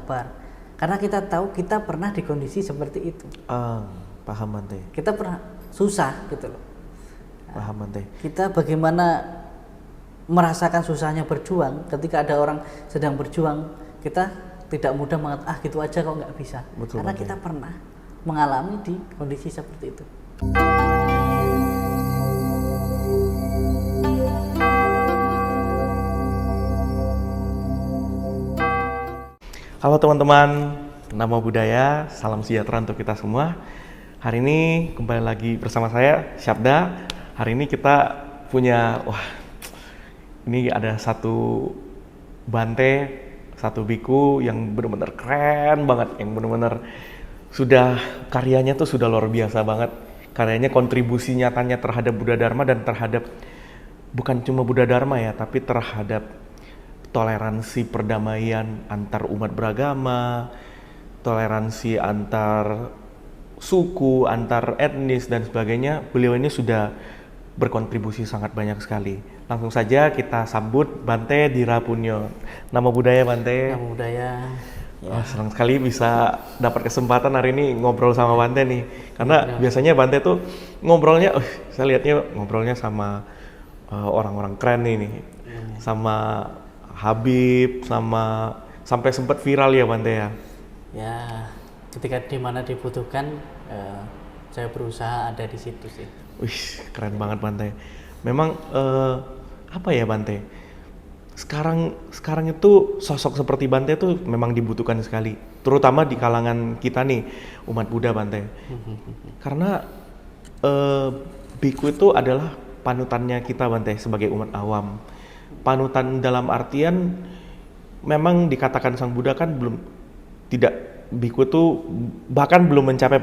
sabar. Karena kita tahu kita pernah di kondisi seperti itu. Paham Bante. Kita pernah susah gitu loh. Paham Bante. Kita bagaimana merasakan susahnya berjuang ketika ada orang sedang berjuang, kita tidak mudah mengatakan gitu aja kok nggak bisa. Betul, karena Bante. kita pernah mengalami di kondisi seperti itu. Halo teman-teman, Namo Buddhaya, salam sejahtera untuk kita semua. Hari ini kembali lagi bersama saya, Syabda. Hari ini kita punya, ini ada satu Bante, satu biku yang benar-benar keren banget, yang benar-benar sudah karyanya tuh sudah luar biasa banget. Karyanya kontribusi nyatanya terhadap Buddha Dharma dan terhadap, bukan cuma Buddha Dharma ya, tapi terhadap toleransi perdamaian antar umat beragama, toleransi antar suku, antar etnis dan sebagainya. Beliau ini sudah berkontribusi sangat banyak sekali. Langsung saja kita sambut Bante Dirapunyo. Namo Buddhaya Bante. Namo Buddhaya. Ya. Senang sekali bisa dapat kesempatan hari ini ngobrol sama Bante nih. Karena biasanya Bante tuh ngobrolnya, saya lihatnya ngobrolnya sama orang-orang keren nih. Sama Habib, sampai sempat viral ya Bante ya. Ya, ketika dimana dibutuhkan, saya berusaha ada di situ sih. Wih, keren banget Bante. Memang apa ya Bante? Sekarang itu sosok seperti Bante itu memang dibutuhkan sekali, terutama di kalangan kita nih umat Buddha Bante. Karena biku itu adalah panutannya kita Bante sebagai umat awam. Panutan dalam artian memang dikatakan Sang Buddha kan biku itu bahkan belum mencapai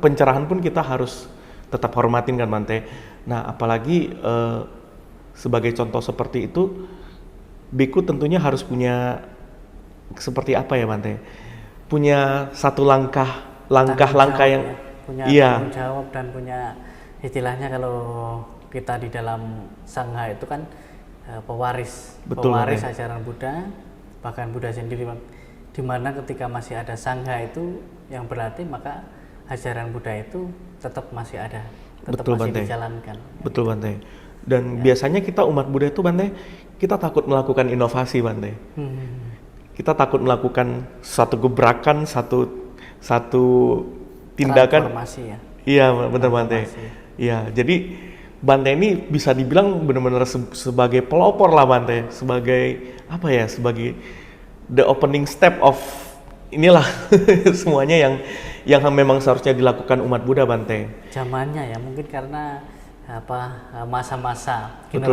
pencerahan pun kita harus tetap hormatin kan Bante. Nah apalagi sebagai contoh seperti itu, biku tentunya harus punya seperti apa ya Bante? Punya satu langkah yang punya tanggung jawab dan punya istilahnya kalau kita di dalam sangha itu kan pewaris ajaran Buddha, bahkan Buddha sendiri, di mana ketika masih ada sangha itu yang berarti maka ajaran Buddha itu tetap masih ada, tetap Betul, masih Bante. dijalankan. Betul Bante. Dan biasanya kita umat Buddha itu Bante, kita takut melakukan inovasi Bante. Kita takut melakukan satu gebrakan, satu tindakan. Transformasi ya. Iya benar Bante. Iya, jadi Bante ini bisa dibilang benar-benar sebagai pelopor lah Bante, sebagai apa ya, sebagai the opening step of inilah semuanya yang memang seharusnya dilakukan umat Buddha Bante. Zamannya ya, mungkin karena masa-masa Betul,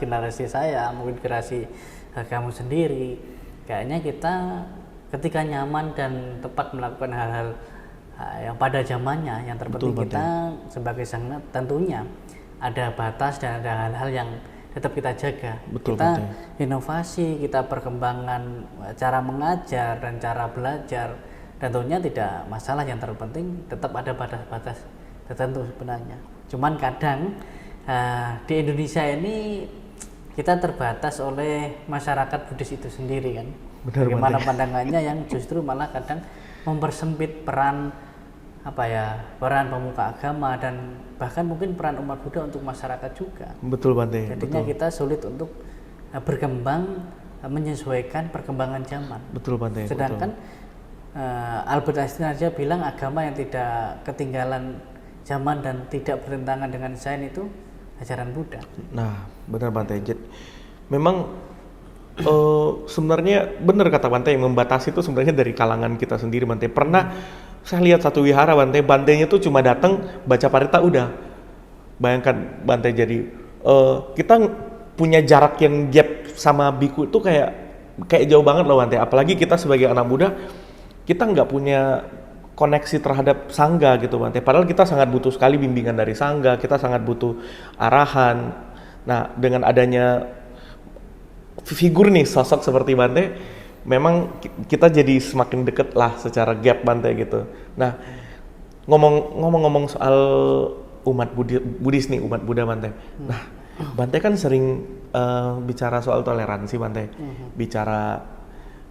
generasi saya, mungkin generasi kamu sendiri, kayaknya kita ketika nyaman dan tepat melakukan hal-hal yang pada zamannya, yang terpenting Betul, kita sebagai sangha tentunya ada batas dan ada hal-hal yang tetap kita jaga. Betul, kita Bante. inovasi, kita perkembangan cara mengajar dan cara belajar, tentunya tidak masalah. Yang terpenting tetap ada batas-batas tertentu sebenarnya. Cuman kadang di Indonesia ini kita terbatas oleh masyarakat Buddhis itu sendiri kan. Benar, bagaimana Bante. pandangannya yang justru malah kadang mempersempit peran pemuka agama dan bahkan mungkin peran umat Buddha untuk masyarakat juga. Betul Bante. Jadinya Betul. kita sulit untuk berkembang menyesuaikan perkembangan zaman. Betul Bante. Sedangkan Albert Einstein aja bilang agama yang tidak ketinggalan zaman dan tidak bertentangan dengan sains itu ajaran Buddha. Nah, benar Bante. Memang sebenarnya benar kata Bante, yang membatasi itu sebenarnya dari kalangan kita sendiri Bante. Pernah saya lihat satu wihara Bantenya tuh cuma datang baca parita udah. Bayangkan Bante, jadi kita punya jarak yang gap sama biku itu kayak jauh banget loh Bante. Apalagi kita sebagai anak muda, kita nggak punya koneksi terhadap sangga gitu Bante. Padahal kita sangat butuh sekali bimbingan dari sangga, kita sangat butuh arahan. Nah, dengan adanya figur nih, sosok seperti Bante, memang kita jadi semakin deket lah secara gap Bante gitu. Nah, ngomong-ngomong soal umat Buddhis nih, umat Buddha Bante. Nah, Bante kan sering bicara soal toleransi Bante, bicara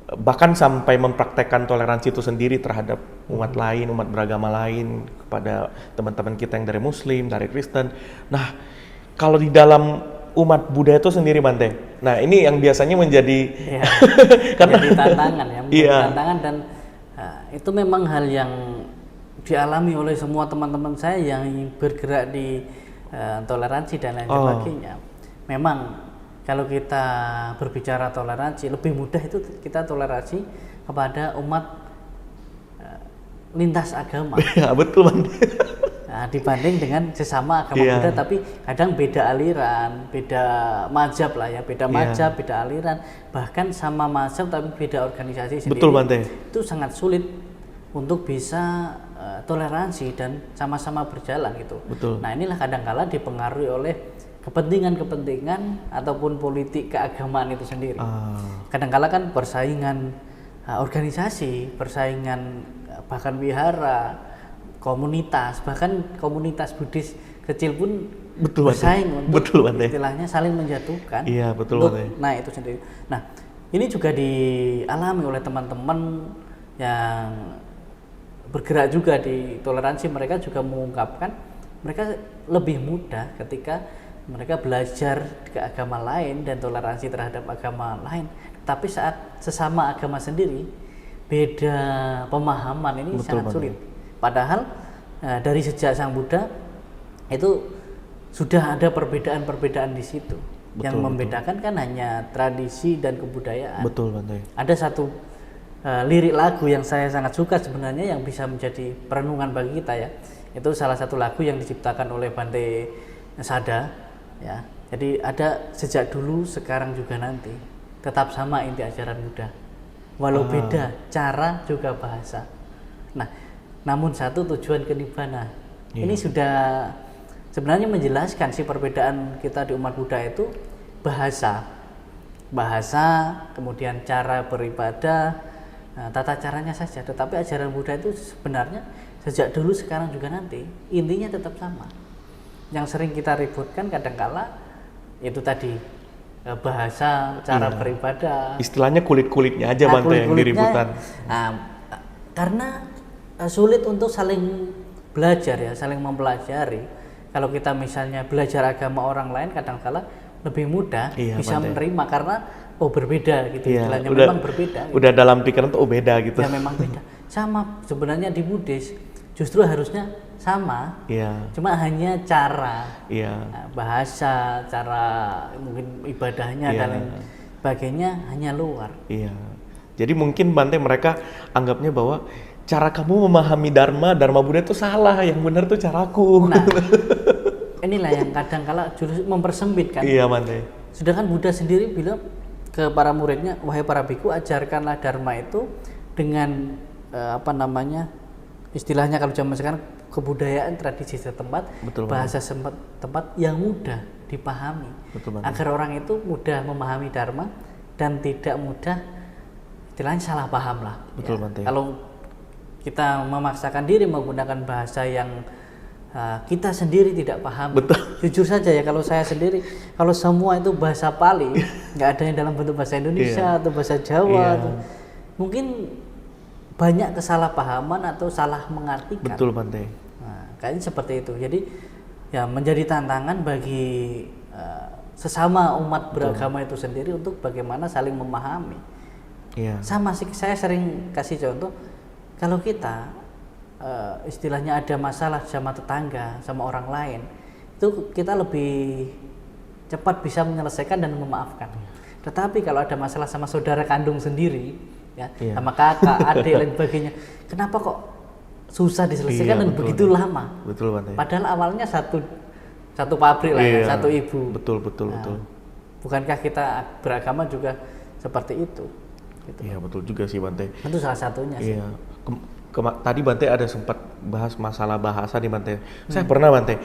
bahkan sampai mempraktekkan toleransi itu sendiri terhadap umat lain, umat beragama lain, kepada teman-teman kita yang dari Muslim, dari Kristen. Nah, kalau di dalam umat Buddha itu sendiri, Bante. Nah, ini yang biasanya menjadi menjadi tantangan ya, menjadi tantangan, dan itu memang hal yang dialami oleh semua teman-teman saya yang bergerak di toleransi dan lain sebagainya. Memang kalau kita berbicara toleransi, lebih mudah itu kita toleransi kepada umat lintas agama. Ya, betul, Bante. Nah, dibanding dengan sesama agama Buddha, tapi kadang beda aliran, beda mazhab lah ya, beda mazhab, beda aliran, bahkan sama mazhab tapi beda organisasi sendiri. Betul, Bante. Itu sangat sulit untuk bisa toleransi dan sama-sama berjalan gitu. Betul. Nah, inilah kadang-kala dipengaruhi oleh kepentingan-kepentingan ataupun politik keagamaan itu sendiri. Kadang-kala kan persaingan organisasi, persaingan bahkan wihara, komunitas, bahkan komunitas Buddhis kecil pun bersaing untuk istilahnya saling menjatuhkan. Iya, betul, untuk, nah itu sendiri. Nah, ini juga dialami oleh teman-teman yang bergerak juga di toleransi. Mereka juga mengungkapkan mereka lebih mudah ketika mereka belajar ke agama lain dan toleransi terhadap agama lain. Tapi saat sesama agama sendiri beda pemahaman, ini sangat sulit. Padahal dari sejak Sang Buddha itu sudah ada perbedaan-perbedaan di situ. Yang membedakan kan hanya tradisi dan kebudayaan. Betul, Bante. Ada satu lirik lagu yang saya sangat suka sebenarnya, yang bisa menjadi perenungan bagi kita ya. Itu salah satu lagu yang diciptakan oleh Bante Sada ya. Jadi ada sejak dulu, sekarang juga nanti, tetap sama inti ajaran Buddha, walau beda cara juga bahasa. Nah, namun satu tujuan ke nibbana. Ini sudah sebenarnya menjelaskan sih perbedaan kita di umat Buddha itu bahasa, kemudian cara beribadah, tata caranya saja. Tetapi ajaran Buddha itu sebenarnya sejak dulu, sekarang juga nanti, intinya tetap sama. Yang sering kita ributkan kadangkala itu tadi bahasa, cara beribadah. Istilahnya kulit-kulitnya aja, Bante, yang diributkan. Karena sulit untuk saling belajar ya, saling mempelajari. Kalau kita misalnya belajar agama orang lain, kadangkala lebih mudah bisa menerima karena berbeda gitu. Istilahnya memang berbeda. Udah dalam pikiran tuh beda gitu. Ya memang beda. Sama sebenarnya di Buddhis justru harusnya sama, cuma hanya cara, bahasa, cara mungkin ibadahnya dan lain sebagainya hanya luar. Jadi mungkin Bante mereka anggapnya bahwa cara kamu memahami Dharma Buddha itu salah, yang benar tuh caraku. Nah, inilah yang kadang-kala justru mempersempitkan. Iya, Bante. Sedangkan Buddha sendiri bilang ke para muridnya, wahai para biku, ajarkanlah Dharma itu dengan istilahnya kalau zaman sekarang kebudayaan, tradisi setempat, bahasa setempat yang mudah dipahami, agar orang itu mudah memahami Dharma dan tidak mudah istilahnya salah paham lah. Kalau kita memaksakan diri menggunakan bahasa yang kita sendiri tidak paham, jujur saja ya, kalau saya sendiri, kalau semua itu bahasa Pali, nggak ada yang dalam bentuk bahasa Indonesia atau bahasa Jawa, mungkin banyak kesalahpahaman atau salah mengartikan. Betul, Bante. Nah, kayaknya seperti itu. Jadi ya menjadi tantangan bagi sesama umat beragama itu sendiri untuk bagaimana saling memahami. Sama sih, saya sering kasih contoh, kalau kita istilahnya ada masalah sama tetangga, sama orang lain, itu kita lebih cepat bisa menyelesaikan dan memaafkan. Tetapi kalau ada masalah sama saudara kandung sendiri, sama kakak, adik, lain sebagainya, kenapa kok susah diselesaikan dan begitu lama? Padahal awalnya satu pabrik lah, satu ibu. Betul. Bukankah kita beragama juga seperti itu? Gitu. Iya, betul juga sih, Bante. Itu salah satunya sih. Tadi Bante ada sempat bahas masalah bahasa di Bante. Saya pernah, Bante,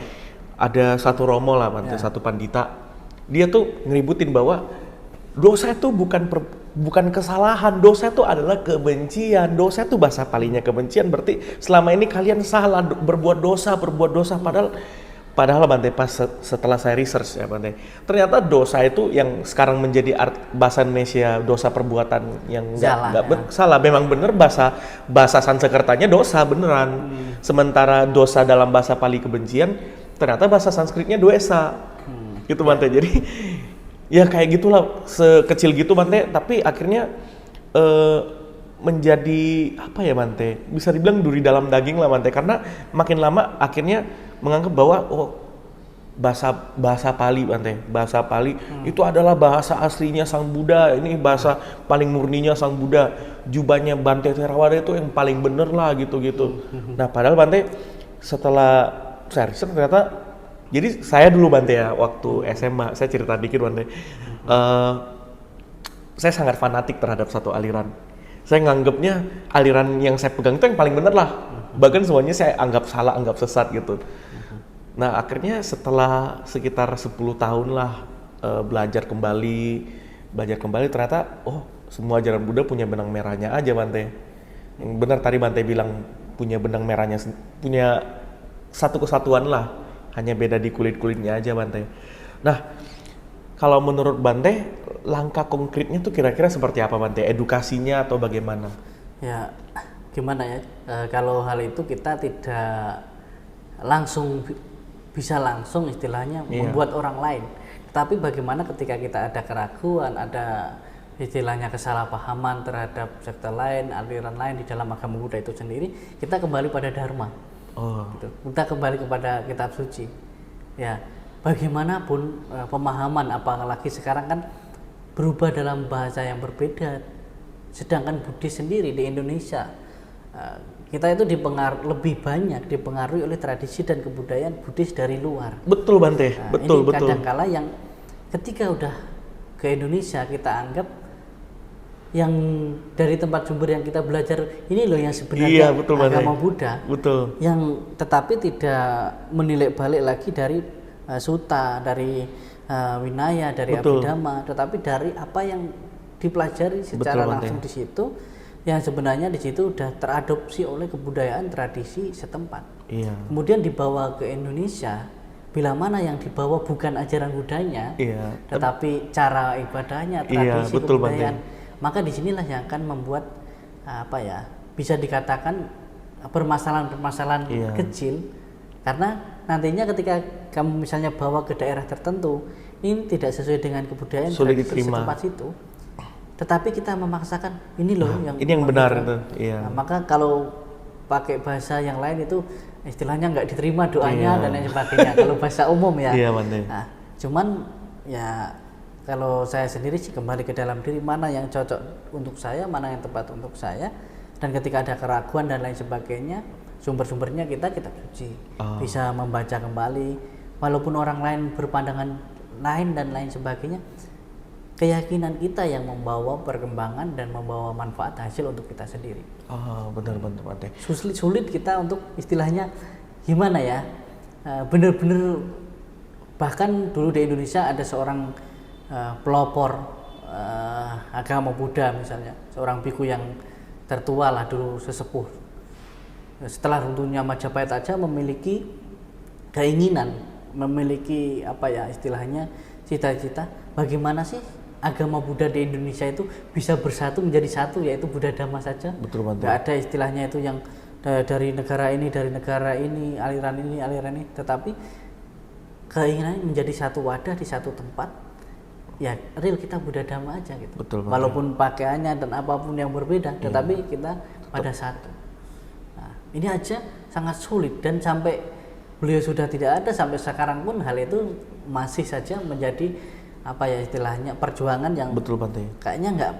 ada satu romo lah, Bante, satu pandita. Dia tuh ngeributin bahwa dosa itu bukan kesalahan, dosa itu adalah kebencian. Dosa itu bahasa Palinya kebencian, berarti selama ini kalian salah berbuat dosa, padahal Padahal Bante pas setelah saya research ya Bante, ternyata dosa itu yang sekarang menjadi bahasa Indonesia dosa perbuatan yang salah. Memang bener bahasa Sanskertanya dosa beneran. Sementara dosa dalam bahasa Pali kebencian, ternyata bahasa Sanskritnya dosa. Gitu Bante. Jadi ya kayak gitulah, sekecil gitu Bante. Tapi akhirnya menjadi apa ya Bante? Bisa dibilang duri dalam daging lah Bante. Karena makin lama akhirnya menganggap bahwa bahasa Pali Bante, bahasa Pali itu adalah bahasa aslinya Sang Buddha, ini bahasa paling murninya Sang Buddha, jubahnya Bante Theravada itu yang paling bener lah gitu-gitu. Nah padahal Bante setelah saya riset ternyata, jadi saya dulu Bante ya waktu SMA, saya cerita dikit Bante, saya sangat fanatik terhadap satu aliran. Saya nganggapnya aliran yang saya pegang itu yang paling bener lah, bahkan semuanya saya anggap salah, anggap sesat gitu. Nah akhirnya setelah sekitar 10 tahun lah belajar kembali ternyata semua ajaran Buddha punya benang merahnya aja Bante. Yang benar tadi Bante bilang punya benang merahnya, punya satu kesatuan lah, hanya beda di kulit-kulitnya aja Bante. Nah kalau menurut Bante langkah konkretnya tuh kira-kira seperti apa Bante? Edukasinya atau bagaimana? Ya gimana ya, kalau hal itu kita tidak bisa langsung istilahnya membuat orang lain. Tapi bagaimana ketika kita ada keraguan, ada istilahnya kesalahpahaman terhadap sekte lain, aliran lain di dalam agama Buddha itu sendiri, kita kembali pada Dharma. Gitu. Kita kembali kepada kitab suci. Ya, bagaimanapun pemahaman, apalagi sekarang kan berubah dalam bahasa yang berbeda. Sedangkan Buddhis sendiri di Indonesia, kita itu lebih banyak dipengaruhi oleh tradisi dan kebudayaan Buddhis dari luar. Betul Bante, betul. Kadangkala yang ketika udah ke Indonesia kita anggap yang dari tempat sumber yang kita belajar ini loh yang sebenarnya agama Buddha. Betul. Yang tetapi tidak menilik balik lagi dari sutta, dari winaya, dari abhidhamma, tetapi dari apa yang dipelajari secara langsung di situ. Yang sebenarnya di situ sudah teradopsi oleh kebudayaan tradisi setempat. Kemudian dibawa ke Indonesia, bila mana yang dibawa bukan ajaran Buddhanya, tetapi cara ibadahnya, tradisi, kebudayaan, maka disinilah yang akan membuat bisa dikatakan permasalahan-permasalahan kecil, karena nantinya ketika kamu misalnya bawa ke daerah tertentu, ini tidak sesuai dengan kebudayaan tradisi setempat situ. Tetapi kita memaksakan ini loh yang benar itu. Nah, maka kalau pakai bahasa yang lain itu istilahnya nggak diterima doanya dan lain sebagainya. Kalau bahasa umum ya. Nah, cuman ya kalau saya sendiri sih kembali ke dalam diri, mana yang cocok untuk saya, mana yang tepat untuk saya, dan ketika ada keraguan dan lain sebagainya, sumber-sumbernya kita suci, bisa membaca kembali, walaupun orang lain berpandangan lain dan lain sebagainya. Keyakinan kita yang membawa perkembangan dan membawa manfaat hasil untuk kita sendiri. Benar Bante. Sulit kita untuk istilahnya gimana ya, bener-bener, bahkan dulu di Indonesia ada seorang pelopor agama Buddha misalnya, seorang biku yang tertua lah dulu, sesepuh. Setelah runtuhnya Majapahit aja memiliki keinginan, memiliki istilahnya cita-cita, bagaimana sih agama Buddha di Indonesia itu bisa bersatu menjadi satu, yaitu Buddha Dhamma saja. Betul Bante. Nggak ada istilahnya itu yang dari negara ini, aliran ini, tetapi keinginan menjadi satu wadah di satu tempat, ya real kita Buddha Dhamma aja gitu. Betul, walaupun pakaiannya dan apapun yang berbeda, tetapi kita pada satu. Nah, ini aja sangat sulit, dan sampai beliau sudah tidak ada, sampai sekarang pun hal itu masih saja menjadi istilahnya perjuangan yang kayaknya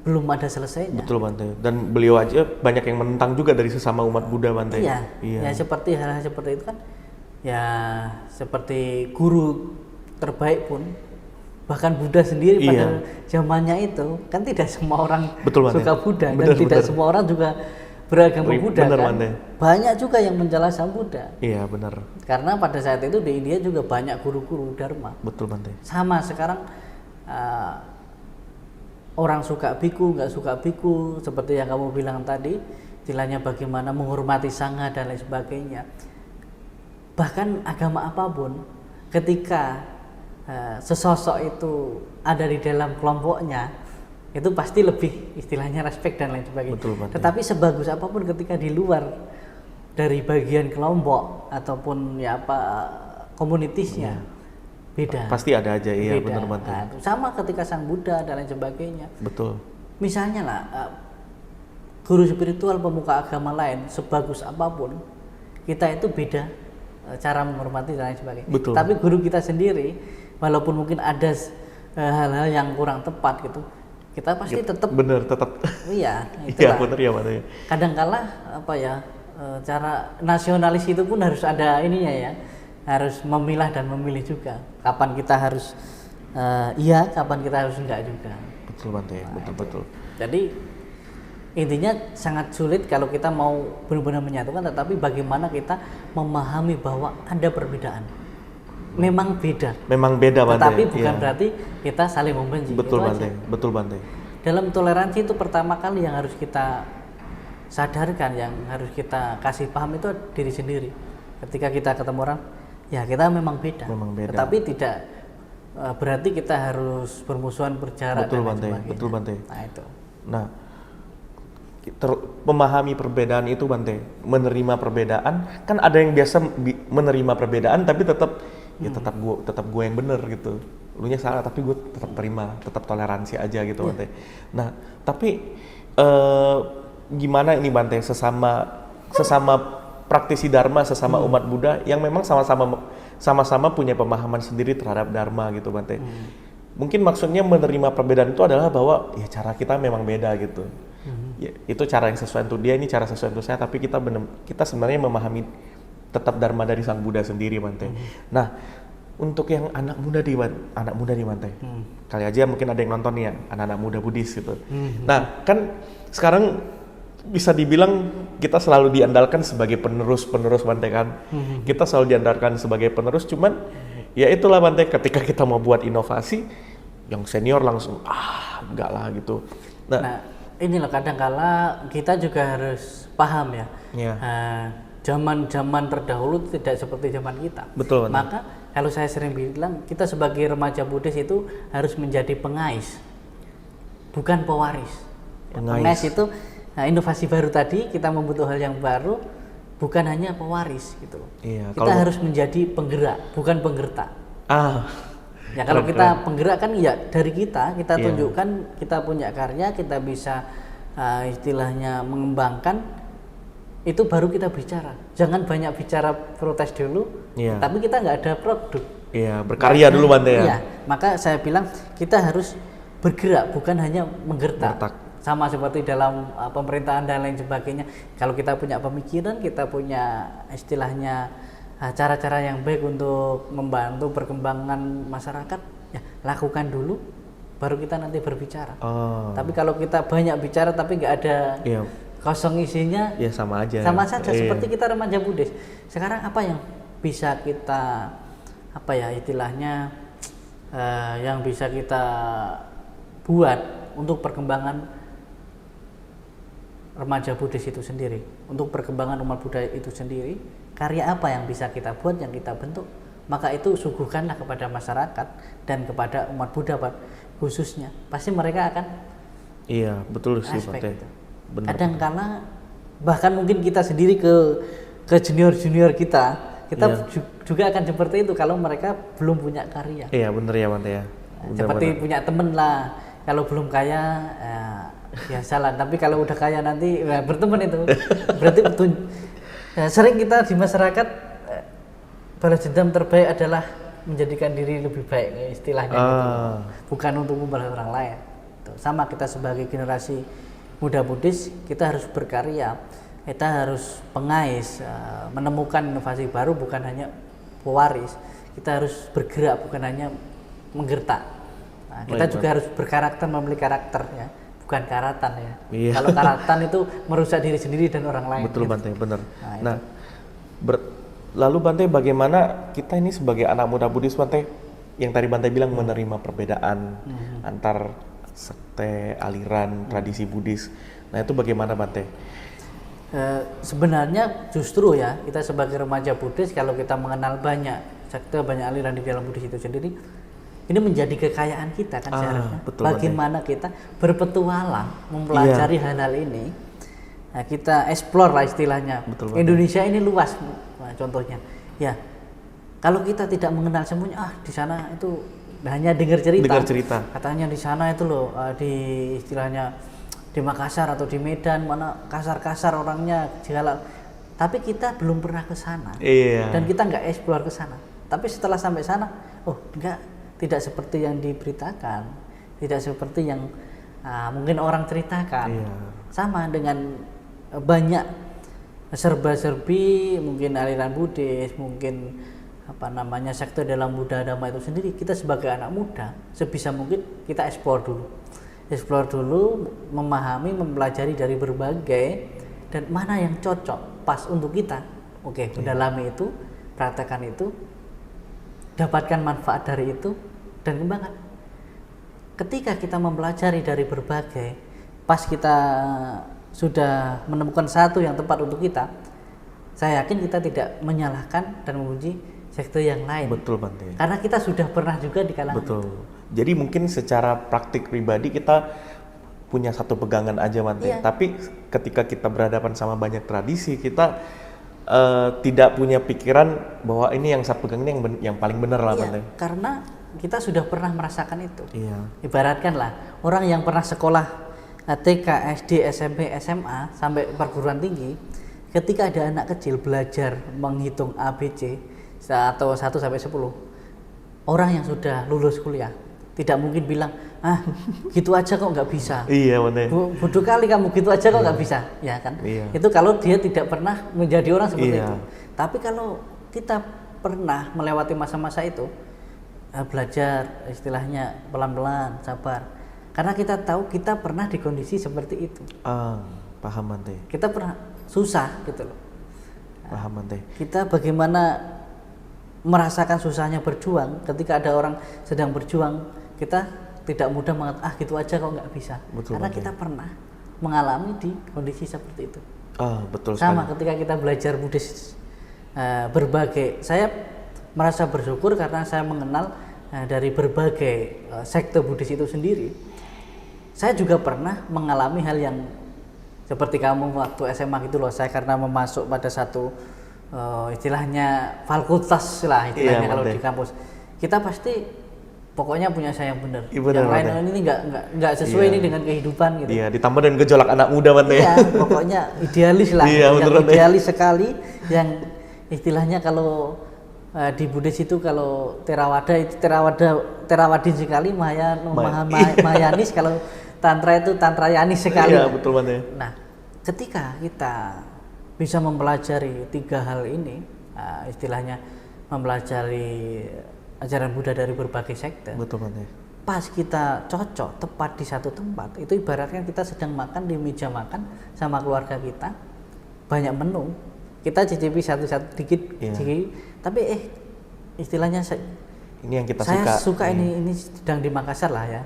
belum ada selesainya. Betul Bante. Dan beliau aja banyak yang menentang juga dari sesama umat Buddha Bante. Iya. Ya seperti hal-hal seperti itu kan, ya seperti guru terbaik pun, bahkan Buddha sendiri pada zamannya itu kan tidak semua orang suka Buddha, dan tidak semua orang juga beragama Buddha kan. Banyak juga yang mencela Sang Buddha. Iya benar. Karena pada saat itu di India juga banyak guru-guru Dharma. Betul Bante. Sama sekarang orang suka biku, nggak suka biku, seperti yang kamu bilang tadi, istilahnya bagaimana menghormati sangha dan lain sebagainya. bahkan agama apapun, ketika sesosok itu ada di dalam kelompoknya, itu pasti lebih istilahnya respect dan lain sebagainya. Betul, tetapi sebagus apapun ketika di luar dari bagian kelompok ataupun ya apa komunitasnya, beda. Pasti ada aja, iya Beda. benar Bante. Nah, sama ketika Sang Buddha dan lain sebagainya. Betul. Misalnya lah, guru spiritual pemuka agama lain sebagus apapun, kita itu beda cara menghormati dan lain sebagainya. Betul. Tapi guru kita sendiri, walaupun mungkin ada hal-hal yang kurang tepat gitu, kita pasti tetap bener, tetap. Iya, Iya itulah. bener ya Bante. Kadangkala apa ya, cara nasionalis itu pun harus ada ininya ya, harus memilah dan memilih juga. Kapan kita harus iya, kapan kita harus enggak juga. Betul Bante, betul. Jadi intinya sangat sulit kalau kita mau benar-benar menyatukan, tetapi bagaimana kita memahami bahwa ada perbedaan. Memang beda. Memang beda Bante. Tetapi bukan iya. berarti kita saling membenci. Betul Itu Bante, aja. betul Bante. Dalam toleransi itu pertama kali yang harus kita sadarkan, yang harus kita kasih paham itu diri sendiri. Ketika kita ketemu orang, ya kita memang beda. Memang beda. Tetapi tidak berarti kita harus bermusuhan, berjarak. Betul dan lain Bante, sebagainya. betul Bante. Nah itu. Nah, memahami perbedaan itu Bante, menerima perbedaan, kan ada yang biasa menerima perbedaan tapi tetap ya tetap gue yang bener gitu. Lu nya salah tapi gue tetap terima, tetap toleransi aja gitu Bante. Nah, tapi gimana ini Bante sesama praktisi Dharma, sesama umat Buddha yang memang sama-sama punya pemahaman sendiri terhadap Dharma gitu Bante. Mungkin maksudnya menerima perbedaan itu adalah bahwa ya cara kita memang beda gitu. Ya, itu cara yang sesuai untuk dia, ini cara sesuai untuk saya, tapi kita sebenarnya memahami tetap Dharma dari Sang Buddha sendiri Bante. Nah, untuk yang anak muda di Bante, kali aja mungkin ada yang nonton nih ya, anak-anak muda Buddhis gitu. Nah, kan sekarang bisa dibilang kita selalu diandalkan sebagai penerus Bante kan. Kita selalu diandalkan sebagai penerus, cuman ya itulah Bante, ketika kita mau buat inovasi, yang senior langsung enggak lah gitu. Nah, ini loh kadang-kala kita juga harus paham ya. Iya. Zaman-zaman terdahulu tidak seperti zaman kita. Betul. Maka kalau saya sering bilang, kita sebagai remaja Buddhis itu harus menjadi pengais, bukan pewaris. Pengais itu inovasi baru tadi, kita membutuhkan hal yang baru, bukan hanya pewaris gitu. Iya, kita harus menjadi penggerak, bukan penggertak. Ya kalau keren. kita penggerak kan ya dari kita tunjukkan kita punya karya, kita bisa istilahnya mengembangkan, itu baru kita bicara. Jangan banyak bicara protes dulu, tapi kita nggak ada produk. Iya, berkarya dulu Bante ya. Iya, maka saya bilang kita harus bergerak, bukan hanya menggertak. Sama seperti dalam pemerintahan dan lain sebagainya. Kalau kita punya pemikiran, kita punya istilahnya cara-cara yang baik untuk membantu perkembangan masyarakat, ya lakukan dulu, baru kita nanti berbicara. Tapi kalau kita banyak bicara tapi nggak ada kosong isinya, ya sama aja. Sama saja seperti kita remaja Buddhis. Sekarang apa yang bisa kita istilahnya yang bisa kita buat untuk perkembangan remaja Buddhis itu sendiri, untuk perkembangan umat Buddha itu sendiri? Karya apa yang bisa kita buat, yang kita bentuk, maka itu suguhkanlah kepada masyarakat dan kepada umat Buddha khususnya. Pasti mereka akan betul sih Bante. Kadang-kala bahkan mungkin kita sendiri ke junior kita juga akan seperti itu kalau mereka belum punya karya. Iya bener ya Bante ya. Seperti punya temen lah, kalau belum kaya biasalah, tapi kalau udah kaya nanti berteman itu berarti sering kita di masyarakat balas dendam terbaik adalah menjadikan diri lebih baik, istilahnya gitu. Bukan untuk membalas orang lain. Sama kita sebagai generasi muda Buddhis, kita harus berkarya, kita harus pengais, menemukan inovasi baru, bukan hanya pewaris. Kita harus bergerak, bukan hanya menggertak. Nah, kita juga harus berkarakter, memiliki karakter ya, bukan karatan ya. Kalau karatan itu merusak diri sendiri dan orang lain. Betul Bante, benar. Nah, lalu Bante, bagaimana kita ini sebagai anak muda Buddhis Bante, yang tadi Bante bilang menerima perbedaan antar sekte, aliran, tradisi Buddhis. Nah itu bagaimana Bante? Sebenarnya justru ya kita sebagai remaja Buddhis kalau kita mengenal banyak sekte, banyak aliran di dalam Buddhis itu sendiri, ini menjadi kekayaan kita kan seharusnya. Bagaimana kita berpetualang mempelajari hal-hal ini, nah, kita explore lah istilahnya. Indonesia ini luas, nah, contohnya. Ya, kalau kita tidak mengenal semuanya, di sana itu hanya dengar cerita. Katanya di sana itu loh, di istilahnya di Makassar atau di Medan mana kasar-kasar orangnya segala, tapi kita belum pernah ke sana. Dan kita nggak explore ke sana. Tapi setelah sampai sana, tidak seperti yang diberitakan, tidak seperti yang mungkin orang ceritakan. Sama dengan banyak serba-serbi mungkin aliran Buddhis, mungkin sekte dalam Buddha Dhamma itu sendiri. Kita sebagai anak muda sebisa mungkin kita explore dulu, memahami, mempelajari dari berbagai, dan mana yang cocok pas untuk kita. Dalami itu, praktekkan itu, dapatkan manfaat dari itu, dan kembangkan. Ketika kita mempelajari dari berbagai, pas kita sudah menemukan satu yang tepat untuk kita, saya yakin kita tidak menyalahkan dan memuji sekte yang lain. Betul, Bante. Karena kita sudah pernah juga di kalangan itu. Jadi mungkin secara praktik pribadi kita punya satu pegangan aja, Bante. Tapi ketika kita berhadapan sama banyak tradisi, kita tidak punya pikiran bahwa ini yang saya pegang ini yang paling benar lah, Bante. Karena kita sudah pernah merasakan itu. Ibaratkanlah orang yang pernah sekolah TK, SD, SMP, SMA sampai perguruan tinggi, ketika ada anak kecil belajar menghitung ABC atau 1 sampai 10, orang yang sudah lulus kuliah tidak mungkin bilang, gitu aja kok nggak bisa. Bodoh kali kamu, gitu aja kok nggak bisa, ya kan? Itu kalau dia tidak pernah menjadi orang seperti itu. Tapi kalau kita pernah melewati masa-masa itu, belajar istilahnya pelan-pelan, sabar. Karena kita tahu kita pernah di kondisi seperti itu. Paham, Bante. Kita pernah susah gitu loh. Paham, Bante. Kita bagaimana merasakan susahnya berjuang, ketika ada orang sedang berjuang, kita tidak mudah mengatakan gitu aja kok nggak bisa. Karena kita pernah mengalami di kondisi seperti itu. Betul Sama sekali. ketika kita belajar Buddhis berbagai, saya merasa bersyukur karena saya mengenal dari berbagai sekte Buddhis itu sendiri. Saya juga pernah mengalami hal yang seperti kamu waktu SMA gitu loh. Saya karena memasuk pada satu istilahnya fakultas lah istilahnya kalau di kampus, kita pasti pokoknya punya saya yang benar. Yang lain ini nggak sesuai ini dengan kehidupan gitu. Ditambah dengan gejolak anak muda, Bante. Pokoknya idealis lah. Yang idealis sekali, yang istilahnya kalau di Buddhis itu kalau Theravada itu Theravadin sekali, Mahayanis, kalau Tantra itu Tantrayanis sekali. Betul, Bante. Nah, ketika kita bisa mempelajari 3 hal ini, istilahnya mempelajari ajaran Buddha dari berbagai sekte. Betul, Bante. Pas kita cocok tepat di satu tempat, itu ibaratnya kita sedang makan di meja makan sama keluarga kita, banyak menu, kita cicipi satu-satu dikit, tapi istilahnya ini yang kita saya suka ini sedang di Makassar lah ya.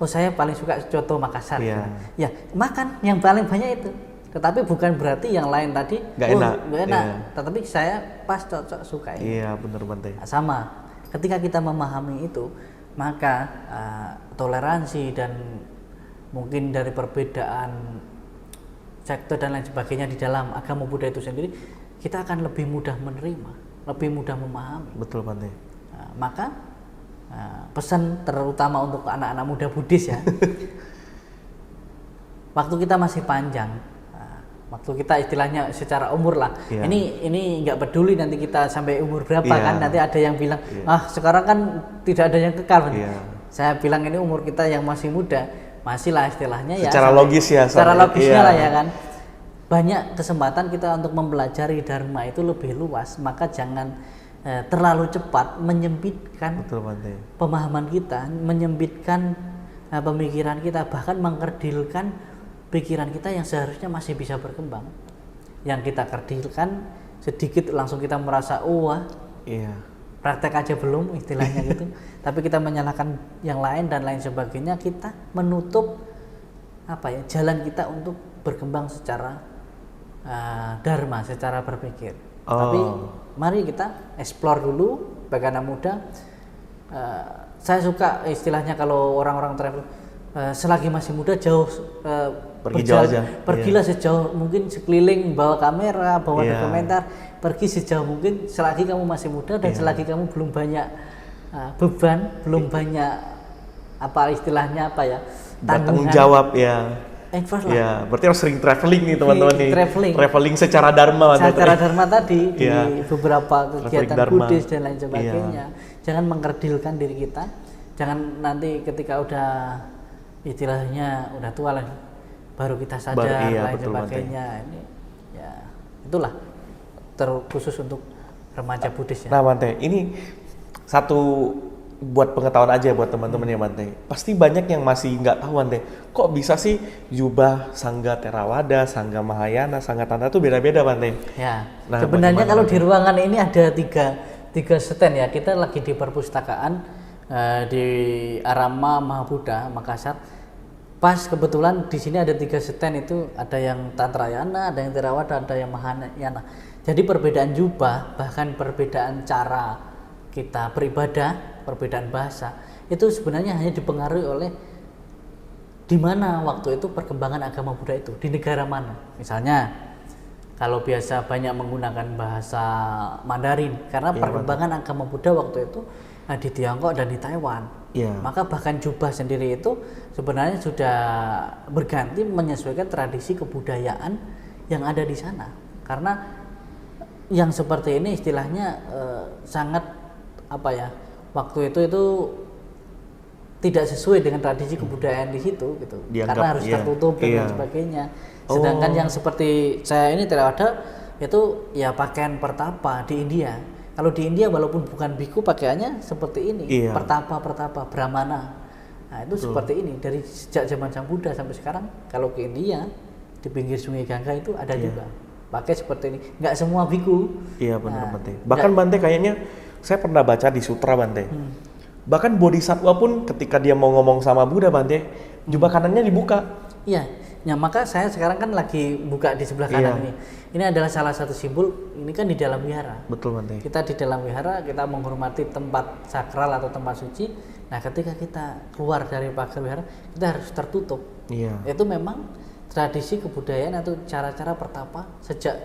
Saya paling suka coto Makassar. Ya, makan yang paling banyak itu. Tetapi bukan berarti yang lain tadi nggak enak. Tetapi saya pas cocok suka ini. Benar, Bante. Sama. Ketika kita memahami itu, maka toleransi dan mungkin dari perbedaan sekte dan lain sebagainya di dalam agama Buddha itu sendiri, kita akan lebih mudah menerima, lebih mudah memahami. Betul, Bante. Maka pesan terutama untuk anak-anak muda Buddhis ya, waktu kita masih panjang, waktu kita istilahnya secara umur lah, ini nggak peduli nanti kita sampai umur berapa kan, nanti ada yang bilang sekarang kan tidak ada yang kekal. Saya bilang ini umur kita yang masih muda, masih lah istilahnya secara logis ya, secara logisnya lah ya kan, banyak kesempatan kita untuk mempelajari Dharma itu lebih luas, maka jangan terlalu cepat menyempitkan pemahaman kita, menyempitkan pemikiran kita, bahkan mengkerdilkan pikiran kita yang seharusnya masih bisa berkembang. Yang kita kerdilkan sedikit langsung kita merasa praktek aja belum istilahnya gitu. Tapi kita menyalahkan yang lain dan lain sebagainya, kita menutup jalan kita untuk berkembang secara dharma, secara berpikir. Tapi mari kita explore dulu bagi anak muda. Saya suka istilahnya kalau orang-orang travel, selagi masih muda jauh pergilah sejauh mungkin, sekeliling, bawa kamera, bawa dokumenter, pergi sejauh mungkin selagi kamu masih muda dan selagi kamu belum banyak beban, belum banyak apa istilahnya tanggung jawab ya. Berarti harus sering traveling nih teman-teman nih. Traveling secara dharma. Secara dharma tadi di beberapa kegiatan Buddhis dan lain sebagainya. Jangan mengkerdilkan diri kita. Jangan nanti ketika udah istilahnya udah tua lah baru kita sadar lain sebagainya. Ini ya itulah terkhusus untuk remaja Buddhis ya. Nah Bante, ini satu buat pengetahuan aja buat teman-teman ya Bante. Pasti banyak yang masih nggak tahu Bante. Kok bisa sih jubah Sangga Theravada, Sangga Mahayana, Sangga Tantra itu beda-beda Bante? Ya. Nah, sebenarnya kalau di ruangan ini ada tiga stand ya. Kita lagi di perpustakaan di Arama Mahabuddha Makassar. Pas kebetulan di sini ada 3 stand, itu ada yang Tantrayana, ada yang Theravada, ada yang Mahayana. Jadi perbedaan jubah, bahkan perbedaan cara kita beribadah, perbedaan bahasa, itu sebenarnya hanya dipengaruhi oleh di mana waktu itu perkembangan agama Buddha itu, di negara mana. Misalnya kalau biasa banyak menggunakan bahasa Mandarin karena perkembangan agama Buddha waktu itu di Tiongkok dan di Taiwan. Maka bahkan jubah sendiri itu sebenarnya sudah berganti menyesuaikan tradisi kebudayaan yang ada di sana. Karena yang seperti ini istilahnya sangat waktu itu tidak sesuai dengan tradisi kebudayaan di situ gitu. Karena harus tertutup dan sebagainya. Sedangkan yang seperti saya ini Theravada itu ya pakaian pertapa di India. Kalau di India walaupun bukan biku pakaiannya seperti ini, pertapa brahmana. Nah, itu seperti ini dari sejak zaman Sang Buddha sampai sekarang. Kalau ke India di pinggir Sungai Gangga itu ada juga pakai seperti ini. Nggak semua biku. Iya benar Bante. Bahkan Bante kayaknya saya pernah baca di sutra Bante. Bahkan Bodhisattva pun ketika dia mau ngomong sama Buddha Bante, jubah kanannya dibuka. Iya. Ya maka saya sekarang kan lagi buka di sebelah kanan ini. Ini adalah salah satu simbol. Ini kan di dalam wihara. Betul Bante. Kita di dalam wihara, kita menghormati tempat sakral atau tempat suci. Nah ketika kita keluar dari pagar wihara, kita harus tertutup. Itu memang tradisi kebudayaan atau cara-cara pertapa sejak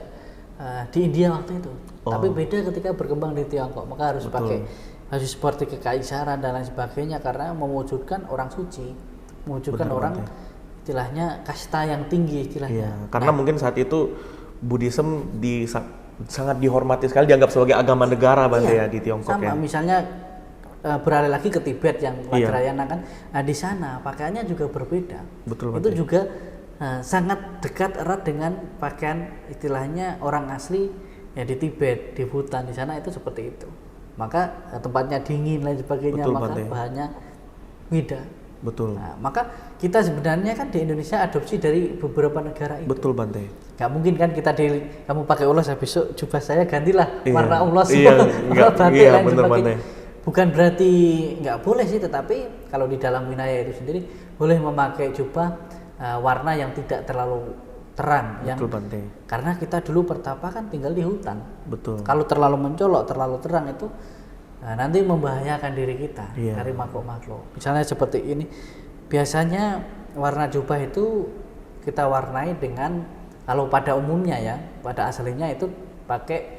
di India waktu itu. Tapi beda ketika berkembang di Tiongkok. Maka harus pakai baju seperti kekaisaran dan lain sebagainya karena mewujudkan orang suci, mewujudkan orang istilahnya kasta yang tinggi istilahnya. Karena mungkin saat itu Buddhism sangat dihormati sekali, dianggap sebagai agama negara Bante ya di Tiongkok. Sama misalnya beralih lagi ke Tibet yang Vajrayana kan, di sana pakaiannya juga berbeda. Betul, itu juga sangat dekat erat dengan pakaian istilahnya orang asli ya di Tibet, di Bhutan, di sana itu seperti itu. Maka tempatnya dingin dan sebagainya, maka bahannya beda. Betul. Nah, maka kita sebenarnya kan di Indonesia adopsi dari beberapa negara itu. Betul Bante. Gak mungkin kan kita kamu pakai ulos, besok jubah saya gantilah warna ulos, warna batik dan sebagainya. Bante. Bukan berarti nggak boleh sih, tetapi kalau di dalam wilayah itu sendiri boleh memakai jubah warna yang tidak terlalu terang. Betul Bante. Karena kita dulu pertapa kan tinggal di hutan. Betul. Kalau terlalu mencolok, terlalu terang itu nanti membahayakan diri kita dari makhluk-makhluk. Misalnya seperti ini, biasanya warna jubah itu kita warnai dengan, kalau pada umumnya ya, pada aslinya itu pakai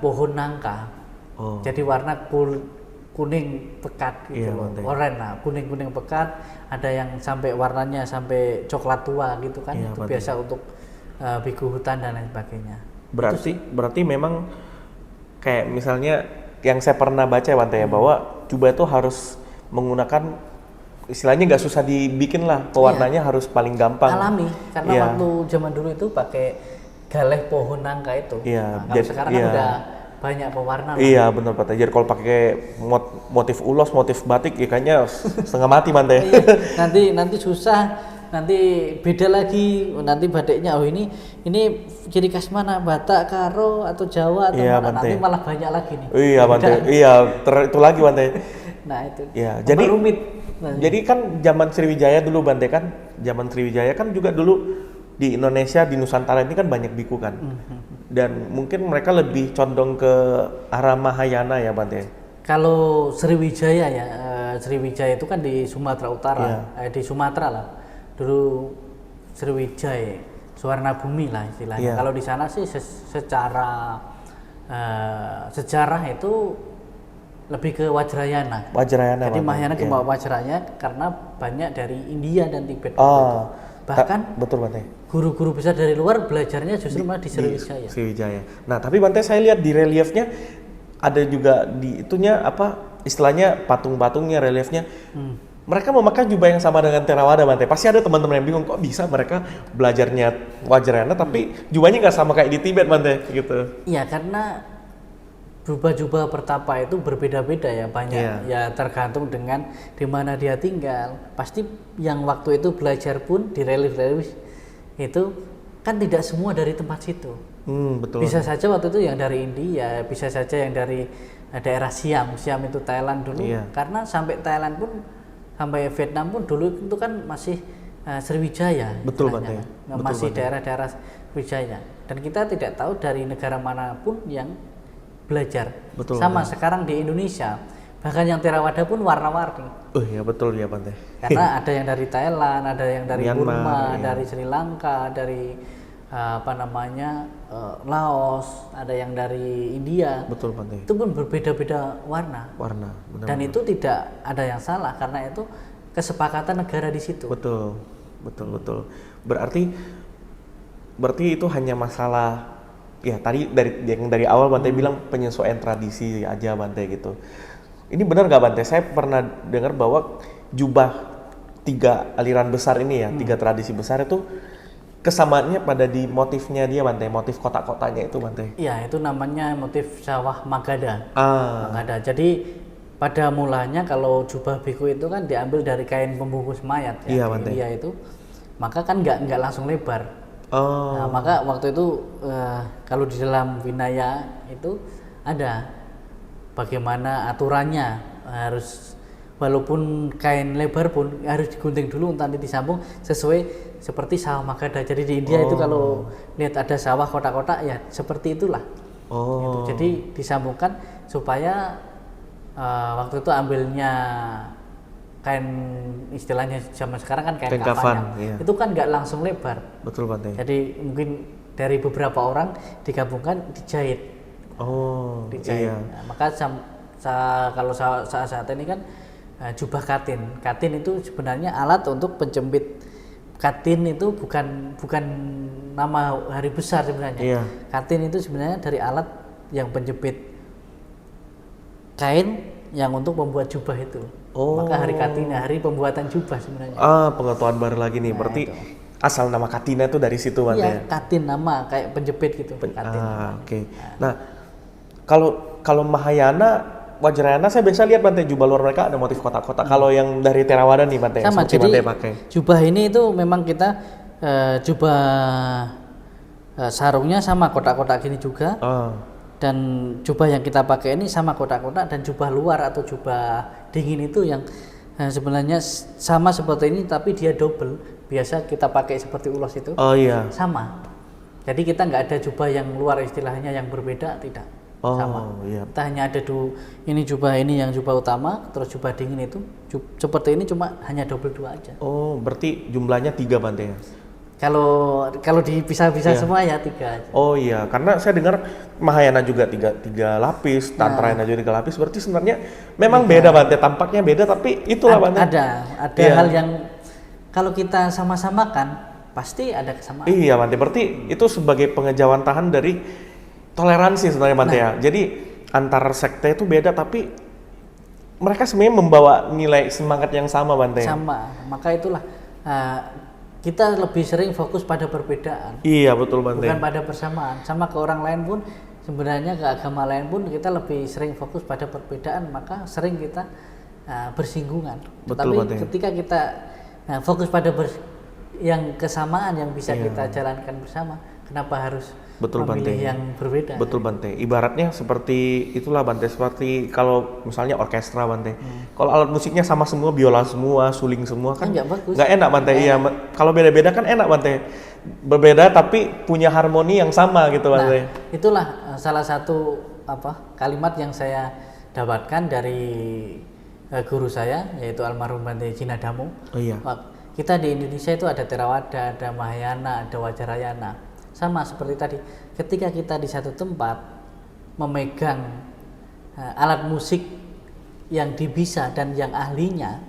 pohon nangka. Jadi warna kuning pekat gitu loh, oranye. Nah, kuning-kuning pekat, ada yang sampai warnanya sampai coklat tua gitu kan. Itu biasa untuk biku hutan dan lain sebagainya. Berarti memang kayak misalnya yang saya pernah baca Bante ya, bahwa jubah itu harus menggunakan istilahnya nggak susah dibikin lah, pewarnanya harus paling gampang, alami, karena waktu zaman dulu itu pakai galeh pohon nangka itu. Kalau sekarang kan udah banyak pewarna. Benar Bante. Jadi kalau pakai motif ulos, motif batik, ya kayaknya setengah mati Bante. Nanti susah. Nanti beda lagi, nanti batiknya ini ciri khas mana, Batak, Karo atau Jawa atau mana, nanti malah banyak lagi nih. Bante. Itu lagi Bante. Nah itu. Jadi rumit. Jadi kan zaman Sriwijaya dulu Bante kan, zaman Sriwijaya kan juga dulu di Indonesia, di Nusantara ini kan banyak biku kan. Dan mungkin mereka lebih condong ke arah Mahayana ya Bante. Kalau Sriwijaya ya, Sriwijaya itu kan di Sumatera Utara, di Sumatera lah. Dulu Sriwijaya, Suwarna Bumi lah istilahnya. Kalau di sana sih secara sejarah itu lebih ke Wajrayana. Jadi Mahayana ke Wajrayana karena banyak dari India dan Tibet. Bahkan betul Bante. Guru-guru besar dari luar belajarnya justru malah di Sriwijaya. Sriwijaya. Nah, tapi Bante saya lihat di reliefnya ada juga di itunya istilahnya patung-patungnya, reliefnya. Mereka memakai jubah yang sama dengan Theravada Bante. Pasti ada teman-teman yang bingung kok bisa mereka belajarnya Wajrayana tapi jubahnya nggak sama kayak di Tibet Bante gitu. Iya, karena jubah-jubah pertapa itu berbeda-beda ya, banyak ya tergantung dengan di mana dia tinggal. Pasti yang waktu itu belajar pun di relief-relief itu kan tidak semua dari tempat situ. Betul. Bisa saja waktu itu yang dari India, bisa saja yang dari daerah Siam itu Thailand dulu. Karena sampai Thailand pun, sampai Vietnam pun dulu itu kan masih Sriwijaya. Betul Bante. Masih daerah-daerah Sriwijaya. Dan kita tidak tahu dari negara manapun yang belajar. Sama sekarang di Indonesia, bahkan yang Theravada pun warna-warni. Ya betul ya Bante. Karena ada yang dari Thailand, ada yang dari Burma, dari Sri Lanka, dari Laos, ada yang dari India. Betul Bante. Itu pun berbeda-beda warna. Benar. Dan itu tidak ada yang salah karena itu kesepakatan negara di situ. Betul. Berarti itu hanya masalah ya tadi dari awal Bante bilang penyesuaian tradisi aja Bante gitu. Ini benar nggak Bante? Saya pernah dengar bahwa jubah 3 aliran besar ini ya, 3 tradisi besar itu kesamaannya pada di motifnya dia Bante, motif kotak-kotaknya itu Bante. Iya, itu namanya motif sawah Magadha. Magadha. Jadi pada mulanya kalau jubah biku itu kan diambil dari kain pembungkus mayat ya, Bante. India itu, maka kan nggak langsung lebar. Nah, maka waktu itu kalau di dalam Vinaya itu ada bagaimana aturannya, harus walaupun kain lebar pun harus digunting dulu nanti disambung sesuai seperti sawah Magadha. Jadi di India itu kalau lihat ada sawah kotak-kotak ya seperti itulah. Gitu. Jadi disambungkan supaya waktu itu ambilnya kain, istilahnya zaman sekarang kan kain kafan ya. Itu kan nggak langsung lebar. Betul Bante. Jadi mungkin dari beberapa orang digabungkan dijahit. Dijahit. Nah, maka kalau saat ini kan jubah katin. Katin itu sebenarnya alat untuk penjepit. Katin itu bukan nama hari besar sebenarnya. Katin itu sebenarnya dari alat yang penjepit kain yang untuk membuat jubah itu. Maka hari Katina, hari pembuatan jubah sebenarnya. Pengetahuan baru lagi nih. Berarti itu asal nama Katina itu dari situ Bante. Iya, Katin nama kayak penjepit gitu. Katin. Oke. Nah, kalau Mahayana, Wajrayana saya biasa lihat Bante jubah luar mereka ada motif kotak-kotak. Kalau yang dari Theravada nih Bante, sama, seperti Bante pakai. Jubah ini itu memang kita jubah sarungnya sama kotak-kotak gini juga. Dan jubah yang kita pakai ini sama kotak-kotak, dan jubah luar atau jubah dingin itu yang sebenarnya sama seperti ini tapi dia double. Biasa kita pakai seperti ulos itu. Sama. Jadi kita nggak ada jubah yang luar istilahnya yang berbeda, tidak. Sama. Kita hanya ada ini jubah ini yang jubah utama, terus jubah dingin itu seperti ini cuma hanya double 2 aja. Berarti jumlahnya 3 Bante ya? Kalau dipisah-pisah semua ya 3 aja. Karena saya dengar Mahayana juga 3 lapis, Tantrayana juga 3 lapis. Berarti sebenarnya memang beda Bante, tampaknya beda tapi itulah Bante. Ada hal yang kalau kita sama-samakan pasti ada kesamaan. Iya Bante, berarti itu sebagai pengejawantahan dari toleransi sebenarnya Bante ya. Jadi antar sekte itu beda tapi mereka sebenarnya membawa nilai semangat yang sama Bante. Sama, maka itulah kita lebih sering fokus pada perbedaan. Iya betul Bante. Bukan pada persamaan. Sama ke orang lain pun sebenarnya, ke agama lain pun kita lebih sering fokus pada perbedaan, maka sering kita bersinggungan. Betul, tapi Bante. Ketika kita fokus pada yang kesamaan yang bisa kita jalankan bersama, Kenapa harus Betul, memilih Bante. yang berbeda? Betul, Bante. Ibaratnya seperti itulah, Bante, seperti kalau misalnya orkestra, Bante. Kalau alat musiknya sama semua, biola semua, suling semua kan Nggak bagus. nggak enak, Bante. Iya, kalau beda-beda kan enak, Bante. Berbeda tapi punya harmoni yang sama gitu, Bante. Itulah salah satu kalimat yang saya dapatkan dari guru saya, yaitu almarhum Bante Jinadamu. Oh iya. Kita di Indonesia itu ada Theravada, ada Mahayana, ada Vajrayana. Sama seperti tadi, ketika kita di satu tempat memegang alat musik yang dibisa dan yang ahlinya,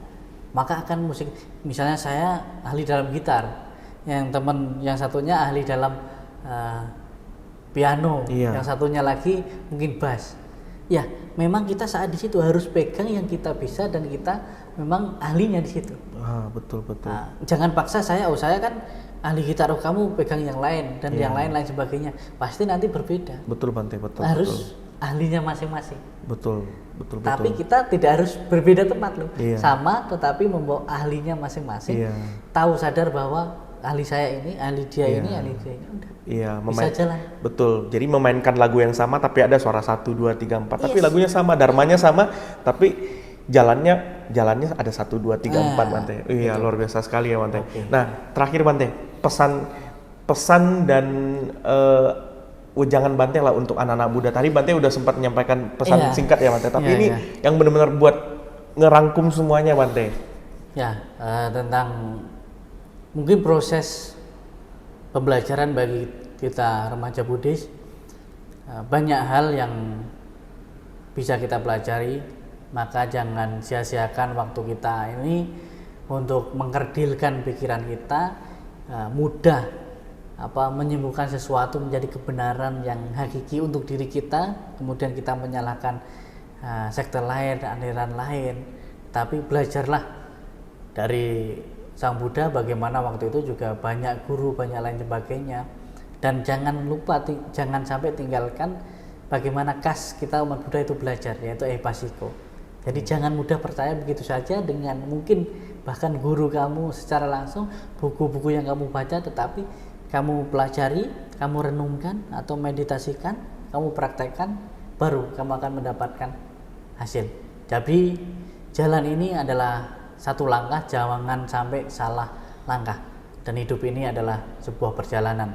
maka akan musik. Misalnya saya ahli dalam gitar, yang satunya ahli dalam piano, yang satunya lagi mungkin bass. Ya, memang kita saat di situ harus pegang yang kita bisa dan kita memang ahlinya di situ. Betul. Nah, jangan paksa saya kan ahli gitar, kamu pegang yang lain dan yang lain sebagainya. Pasti nanti berbeda. Betul, Bante, betul. Harus ahlinya masing-masing. Betul. Tapi kita tidak harus berbeda tempat loh. Iya. Sama, tetapi membawa ahlinya masing-masing. Iya. Tahu sadar bahwa ahli saya ini, ahli dia ini, ahli dia ini. Udah. Iya, bisa jalan. Betul. Jadi memainkan lagu yang sama tapi ada suara 1, 2, 3, 4. Tapi lagunya sama, dharmanya sama, tapi jalannya ada 1, 2, 3, 4, Bante. Iya, luar biasa sekali ya, Bante. Okay. Nah, terakhir, Bante, pesan dan ujangan Bante lah untuk anak-anak muda. Tadi Bante udah sempat menyampaikan pesan singkat ya, Bante. Tapi ini yang benar-benar buat ngerangkum semuanya, Bante. Ya, tentang mungkin proses pembelajaran bagi kita remaja Buddhis, banyak hal yang bisa kita pelajari, maka jangan sia-siakan waktu kita ini untuk mengkerdilkan pikiran kita, mudah menyembuhkan sesuatu menjadi kebenaran yang hakiki untuk diri kita, kemudian kita menyalahkan sekte lain, aliran lain. Tapi belajarlah dari Sang Buddha, bagaimana waktu itu juga banyak guru, banyak lain sebagainya. Dan jangan lupa, jangan sampai tinggalkan bagaimana khas kita umat Buddha itu belajar, yaitu Ehipasiko. Jadi jangan mudah percaya begitu saja dengan mungkin bahkan guru kamu secara langsung, buku-buku yang kamu baca, tetapi kamu pelajari, kamu renungkan atau meditasikan, kamu praktekkan, baru kamu akan mendapatkan hasil. Jadi jalan ini adalah satu langkah, jangan sampai salah langkah. Dan hidup ini adalah sebuah perjalanan.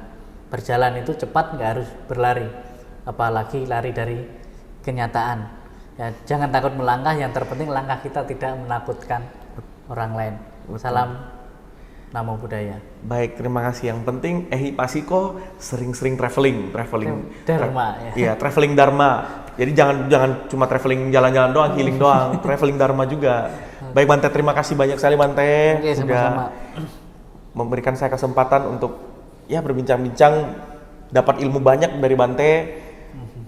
Berjalan itu cepat, nggak harus berlari, apalagi lari dari kenyataan. Ya, jangan takut melangkah, yang terpenting langkah kita tidak menakutkan orang lain. Salam Namo Buddhaya. Baik, terima kasih. Yang penting Ehipasiko sering-sering traveling Dharma. Iya, traveling Dharma. Jadi jangan cuma traveling jalan-jalan doang, healing doang, traveling Dharma juga. Baik, Bante, terima kasih banyak sekali, Bante. Oke, sama-sama. Memberikan saya kesempatan untuk berbincang-bincang, dapat ilmu banyak dari Bante.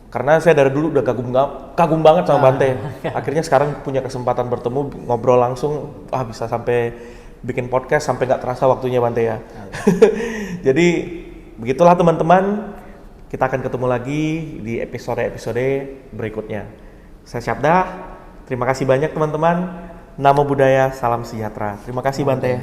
Karena saya dari dulu udah kagum banget sama Bante. Akhirnya sekarang punya kesempatan bertemu, ngobrol langsung, bisa sampai bikin podcast sampai nggak terasa waktunya, Bante ya. Jadi begitulah teman-teman, kita akan ketemu lagi di episode-episode berikutnya. Saya Syabda, terima kasih banyak teman-teman. Namo Buddhaya, salam sejahtera. Terima kasih, Bante.